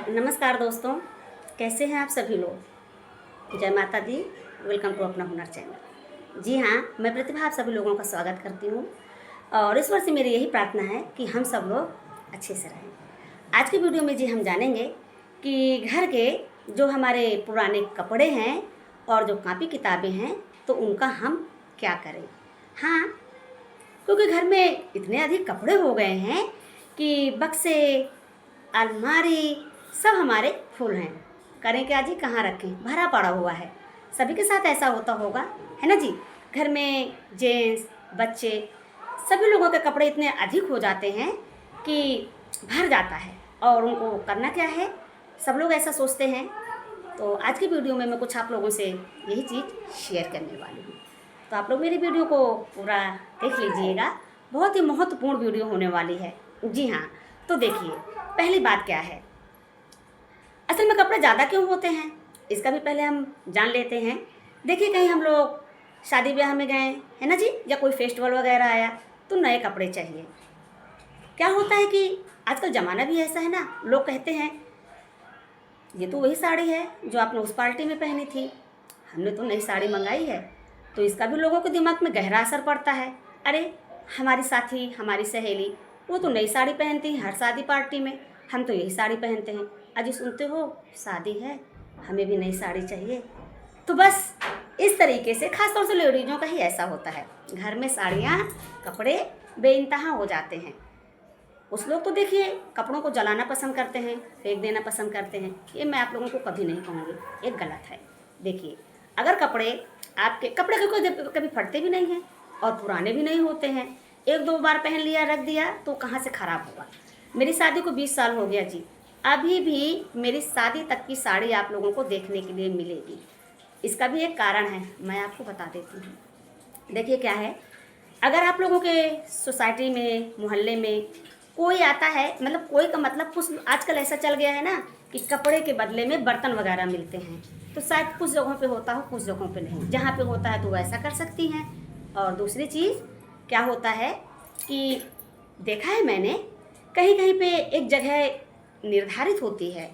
नमस्कार दोस्तों, कैसे हैं आप सभी लोग। जय माता दी। वेलकम टू अपना हुनर चैनल। जी हाँ, मैं प्रतिभा आप सभी लोगों का स्वागत करती हूँ और इस वर्ष मेरी यही प्रार्थना है कि हम सब लोग अच्छे से रहें। आज की वीडियो में जी हम जानेंगे कि घर के जो हमारे पुराने कपड़े हैं और जो कॉपी किताबें हैं तो उनका हम क्या करें। हाँ, क्योंकि घर में इतने अधिक कपड़े हो गए हैं कि बक्से, अलमारी सब हमारे फुल हैं। करें क्या जी, कहाँ रखें, भरा पड़ा हुआ है। सभी के साथ ऐसा होता होगा, है ना जी। घर में जेंट्स, बच्चे, सभी लोगों के कपड़े इतने अधिक हो जाते हैं कि भर जाता है और उनको करना क्या है, सब लोग ऐसा सोचते हैं। तो आज की वीडियो में मैं कुछ आप लोगों से यही चीज़ शेयर करने वाली हूँ। तो आप लोग मेरी वीडियो को पूरा देख लीजिएगा, बहुत ही महत्वपूर्ण वीडियो होने वाली है। जी हाँ, तो देखिए, पहली बात क्या है, असल में कपड़े ज़्यादा क्यों होते हैं इसका भी पहले हम जान लेते हैं। देखिए, कहीं हम लोग शादी ब्याह में गए, है ना जी, या कोई फेस्टिवल वगैरह आया तो नए कपड़े चाहिए। क्या होता है कि आजकल ज़माना भी ऐसा है ना, लोग कहते हैं ये तो वही साड़ी है जो आपने उस पार्टी में पहनी थी, हमने तो नई साड़ी मंगाई है। तो इसका भी लोगों के दिमाग में गहरा असर पड़ता है। अरे, हमारी साथी, हमारी सहेली, वो तो नई साड़ी पहनती है हर शादी पार्टी में, हम तो यही साड़ी पहनते हैं। अजी सुनते हो, शादी है, हमें भी नई साड़ी चाहिए। तो बस इस तरीके से खासतौर से लेडीज़ों का ही ऐसा होता है, घर में साड़ियाँ, कपड़े बेइंतहा हो जाते हैं। कुछ लोग तो देखिए कपड़ों को जलाना पसंद करते हैं, फेंक देना पसंद करते हैं। ये मैं आप लोगों को कभी नहीं कहूँगी, ये गलत है। देखिए, अगर कपड़े आपके कपड़े कभी फटते भी नहीं हैं और पुराने भी नहीं होते हैं, एक दो बार पहन लिया रख दिया तो कहाँ से ख़राब होगा। मेरी शादी को 20 साल हो गया जी, अभी भी मेरी शादी तक की साड़ी आप लोगों को देखने के लिए मिलेगी। इसका भी एक कारण है, मैं आपको बता देती हूँ। देखिए क्या है, अगर आप लोगों के सोसाइटी में, मोहल्ले में कोई आता है, मतलब कोई का मतलब कुछ आजकल ऐसा चल गया है ना कि कपड़े के बदले में बर्तन वगैरह मिलते हैं। तो शायद कुछ जगहों पे होता हो, कुछ जगहों पे नहीं। जहाँ पे होता है तो वो ऐसा कर सकती हैं। और दूसरी चीज़ क्या होता है कि देखा है मैंने, कहीं कहीं पे एक जगह निर्धारित होती है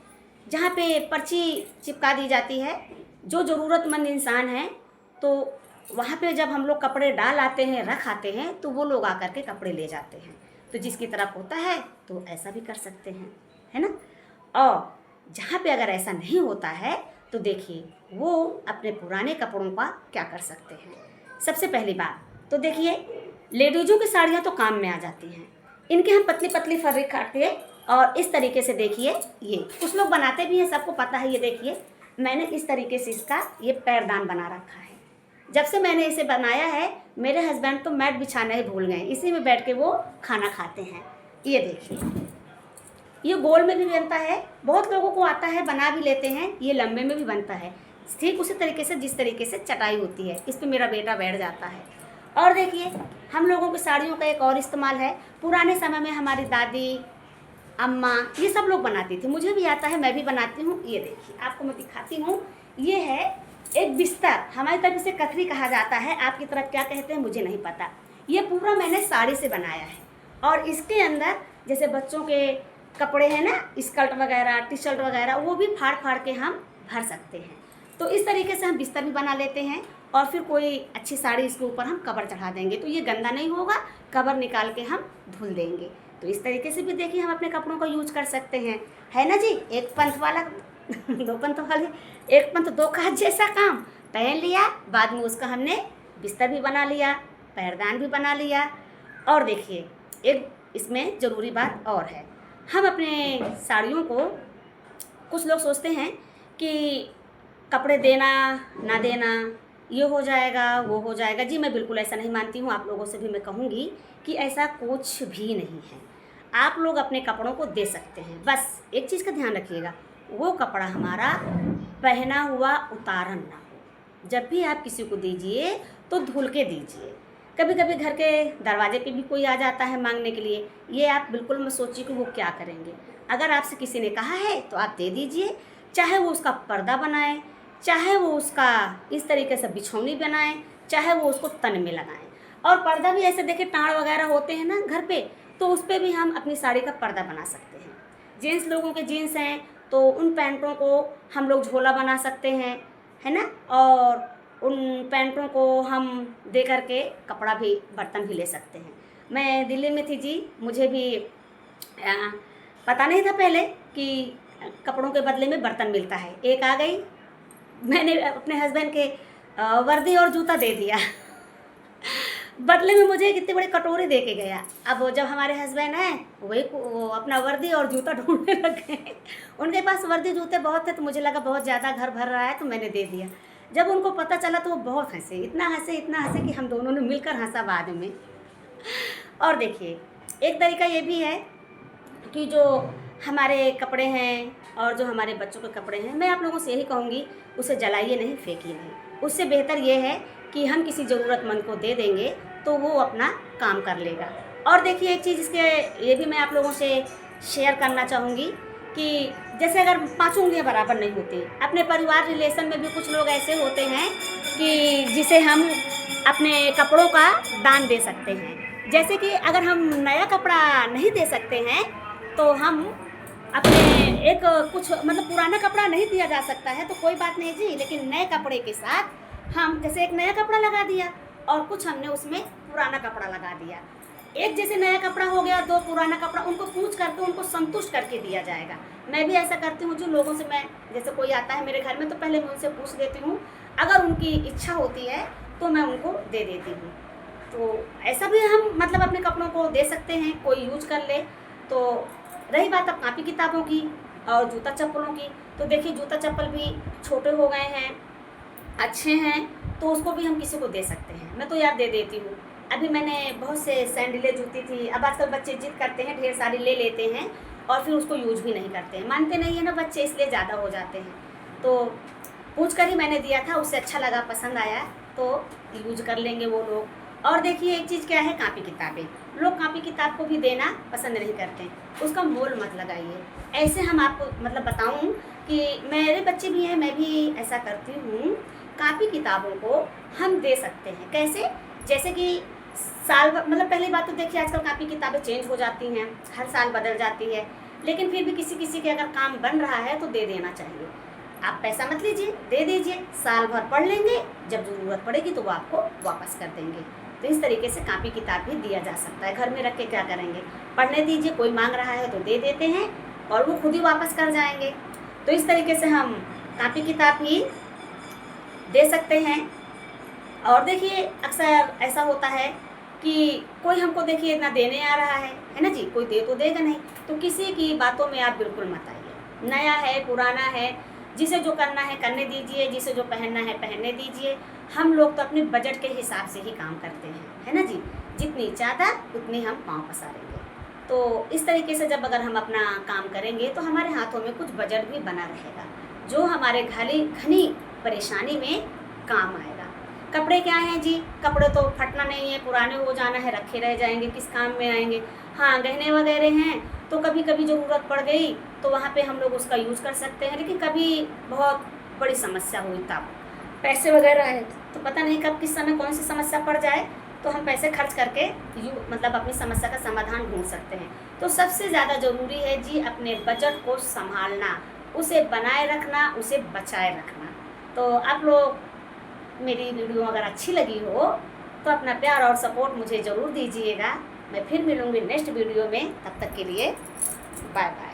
जहाँ पे पर्ची चिपका दी जाती है। जो ज़रूरतमंद इंसान हैं तो वहाँ पे जब हम लोग कपड़े डाल आते हैं, रख आते हैं, तो वो लोग आकर के कपड़े ले जाते हैं। तो जिसकी तरफ होता है तो ऐसा भी कर सकते हैं, है ना। और जहाँ पे अगर ऐसा नहीं होता है तो देखिए वो अपने पुराने कपड़ों का क्या कर सकते हैं। सबसे पहली बात तो देखिए, लेडीज़ों की साड़ियाँ तो काम में आ जाती हैं। इनके हम पतली पतली फैब्रिक काटते हैं और इस तरीके से देखिए, ये कुछ लोग बनाते भी हैं, सबको पता है। ये देखिए, मैंने इस तरीके से इसका ये पैरदान बना रखा है। जब से मैंने इसे बनाया है, मेरे हस्बैंड तो मैट बिछाना ही भूल गए, इसी में बैठ के वो खाना खाते हैं। ये देखिए, ये गोल में भी बनता है, बहुत लोगों को आता है, बना भी लेते हैं। ये लंबे में भी बनता है, ठीक उसी तरीके से जिस तरीके से चटाई होती है। इस पर मेरा बेटा बैठ जाता है। और देखिए, हम लोगों की साड़ियों का एक और इस्तेमाल है। पुराने समय में हमारी दादी, अम्मा, ये सब लोग बनाती थी, मुझे भी आता है, मैं भी बनाती हूँ। ये देखिए, आपको मैं दिखाती हूँ। ये है एक बिस्तर, हमारी तरफ इसे कथरी कहा जाता है, आपकी तरफ क्या कहते हैं मुझे नहीं पता। ये पूरा मैंने साड़ी से बनाया है और इसके अंदर जैसे बच्चों के कपड़े हैं ना, स्कर्ट वगैरह, टी शर्ट वगैरह, वो भी फाड़ फाड़ के हम भर सकते हैं। तो इस तरीके से हम बिस्तर भी बना लेते हैं और फिर कोई अच्छी साड़ी इसके ऊपर हम कवर चढ़ा देंगे तो ये गंदा नहीं होगा, कवर निकाल के हम धुल देंगे। तो इस तरीके से भी देखिए हम अपने कपड़ों का यूज कर सकते हैं, है ना जी। एक पंथ वाला दो पंथ वाले, एक पंथ दो काज जैसा काम, पहन लिया, बाद में उसका हमने बिस्तर भी बना लिया, पैरदान भी बना लिया। और देखिए, एक इसमें ज़रूरी बात और है, हम अपने साड़ियों को, कुछ लोग सोचते हैं कि कपड़े देना ना देना, ये हो जाएगा, वो हो जाएगा। जी मैं बिल्कुल ऐसा नहीं मानती हूँ। आप लोगों से भी मैं कहूँगी कि ऐसा कुछ भी नहीं है। आप लोग अपने कपड़ों को दे सकते हैं, बस एक चीज़ का ध्यान रखिएगा, वो कपड़ा हमारा पहना हुआ उतारन ना हो। जब भी आप किसी को दीजिए तो धुल के दीजिए। कभी कभी घर के दरवाजे पे भी कोई आ जाता है मांगने के लिए, ये आप बिल्कुल मत सोचिए कि वो क्या करेंगे। अगर आपसे किसी ने कहा है तो आप दे दीजिए, चाहे वो उसका पर्दा बनाए, चाहे वो उसका इस तरीके से बिछौनी बनाए, चाहे वो उसको तन में लगाएं। और पर्दा भी ऐसे देखिए, टाँड़ वगैरह होते हैं ना घर पे, तो उस पर भी हम अपनी साड़ी का पर्दा बना सकते हैं। जेंट्स लोगों के जीन्स हैं तो उन पैंटों को हम लोग झोला बना सकते हैं, है ना। और उन पैंटों को हम दे करके कपड़ा भी, बर्तन भी ले सकते हैं। मैं दिल्ली में थी जी, मुझे भी पता नहीं था पहले कि कपड़ों के बदले में बर्तन मिलता है। एक आ गई, मैंने अपने हस्बैंड के वर्दी और जूता दे दिया बदले में मुझे कितनी बड़ी कटोरी दे के गया। अब जब हमारे हस्बैंड हैं वही वो अपना वर्दी और जूता ढूंढने लग गए। उनके पास वर्दी जूते बहुत थे, तो मुझे लगा बहुत ज़्यादा घर भर रहा है, तो मैंने दे दिया। जब उनको पता चला तो वो बहुत हंसे, इतना हंसे कि हम दोनों ने मिलकर हंसा बाद में। और देखिए, एक तरीका ये भी है कि जो हमारे कपड़े हैं और जो हमारे बच्चों के कपड़े हैं, मैं आप लोगों से यही कहूँगी, उसे जलाइए नहीं, फेंकिए नहीं। उससे बेहतर ये है कि हम किसी ज़रूरतमंद को दे देंगे तो वो अपना काम कर लेगा। और देखिए, एक चीज़ इसके ये भी मैं आप लोगों से शेयर करना चाहूँगी कि जैसे अगर 5 उंगलियाँ बराबर नहीं होती, अपने परिवार रिलेशन में भी कुछ लोग ऐसे होते हैं कि जिसे हम अपने कपड़ों का दान दे सकते हैं। जैसे कि अगर हम नया कपड़ा नहीं दे सकते हैं तो हम अपने एक कुछ मतलब पुराना कपड़ा नहीं दिया जा सकता है तो कोई बात नहीं जी, लेकिन नए कपड़े के साथ हम जैसे एक नया कपड़ा लगा दिया और कुछ हमने उसमें पुराना कपड़ा लगा दिया। एक जैसे नया कपड़ा हो गया, 2 पुराना कपड़ा, उनको पूछ करके उनको संतुष्ट करके दिया जाएगा। मैं भी ऐसा करती हूँ, जो लोगों से मैं जैसे कोई आता है मेरे घर में तो पहले मैं उनसे पूछ लेती हूँ, अगर उनकी इच्छा होती है तो मैं उनको दे देती हूँ। तो ऐसा भी हम मतलब अपने कपड़ों को दे सकते हैं, कोई यूज कर ले। तो रही बात अब कापी किताबों की और जूता चप्पलों की, तो देखिए जूता चप्पल भी छोटे हो गए हैं, अच्छे हैं, तो उसको भी हम किसी को दे सकते हैं। मैं तो यार दे देती हूँ। अभी मैंने बहुत से सैंडलें जूती थी, अब आजकल बच्चे जिद करते हैं, ढेर सारी ले लेते हैं और फिर उसको यूज भी नहीं करते हैं, मानते नहीं है ना बच्चे, इसलिए ज़्यादा हो जाते हैं। तो पूछ कर ही मैंने दिया था, उससे अच्छा लगा, पसंद आया तो यूज कर लेंगे वो लोग। और देखिए एक चीज़ क्या है, कापी किताबें, लोग कापी किताब को भी देना पसंद नहीं करते, उसका मोल मत लगाइए। ऐसे हम आपको मतलब बताऊं कि मेरे बच्चे भी हैं, मैं भी ऐसा करती हूँ, कापी किताबों को हम दे सकते हैं। कैसे? जैसे कि साल मतलब पहली बात तो देखिए आजकल कापी किताबें चेंज हो जाती हैं, हर साल बदल जाती है, लेकिन फिर भी किसी किसी के अगर काम बन रहा है तो दे देना चाहिए। आप पैसा मत लीजिए, दे दीजिए, साल भर पढ़ लेंगे, जब ज़रूरत पड़ेगी तो वो आपको वापस कर देंगे। तो इस तरीके से कापी किताब भी दिया जा सकता है। घर में रख के क्या करेंगे, पढ़ने दीजिए, कोई मांग रहा है तो दे देते हैं और वो खुद ही वापस कर जाएंगे। तो इस तरीके से हम कापी किताब भी दे सकते हैं। और देखिए अक्सर ऐसा होता है कि कोई हमको देखिए ना देने आ रहा है ना जी, कोई दे तो देगा नहीं, तो किसी की बातों में आप बिल्कुल मत आइए। नया है, पुराना है, जिसे जो करना है करने दीजिए, जिसे जो पहनना है पहनने दीजिए। हम लोग तो अपने बजट के हिसाब से ही काम करते हैं, है ना जी, जितनी ज़्यादा उतनी हम पाँव पसारेंगे। तो इस तरीके से जब अगर हम अपना काम करेंगे तो हमारे हाथों में कुछ बजट भी बना रहेगा, जो हमारे घनी परेशानी में काम आएगा। कपड़े क्या हैं जी, कपड़े तो फटना नहीं है, पुराने हो जाना है, रखे रह जाएंगे, किस काम में आएंगे। हाँ, गहने वगैरह हैं तो कभी कभी ज़रूरत पड़ गई तो वहाँ पे हम लोग उसका यूज़ कर सकते हैं, लेकिन कभी बहुत बड़ी समस्या हुई तब पैसे वगैरह है तो पता नहीं कब किस समय कौन सी समस्या पड़ जाए, तो हम पैसे खर्च करके मतलब अपनी समस्या का समाधान ढूंढ सकते हैं। तो सबसे ज़्यादा ज़रूरी है जी अपने बजट को संभालना, उसे बनाए रखना, उसे बचाए रखना। तो आप लोग मेरी वीडियो अगर अच्छी लगी हो तो अपना प्यार और सपोर्ट मुझे ज़रूर दीजिएगा। मैं फिर मिलूँगी नेक्स्ट वीडियो में, तब तक के लिए बाय बाय।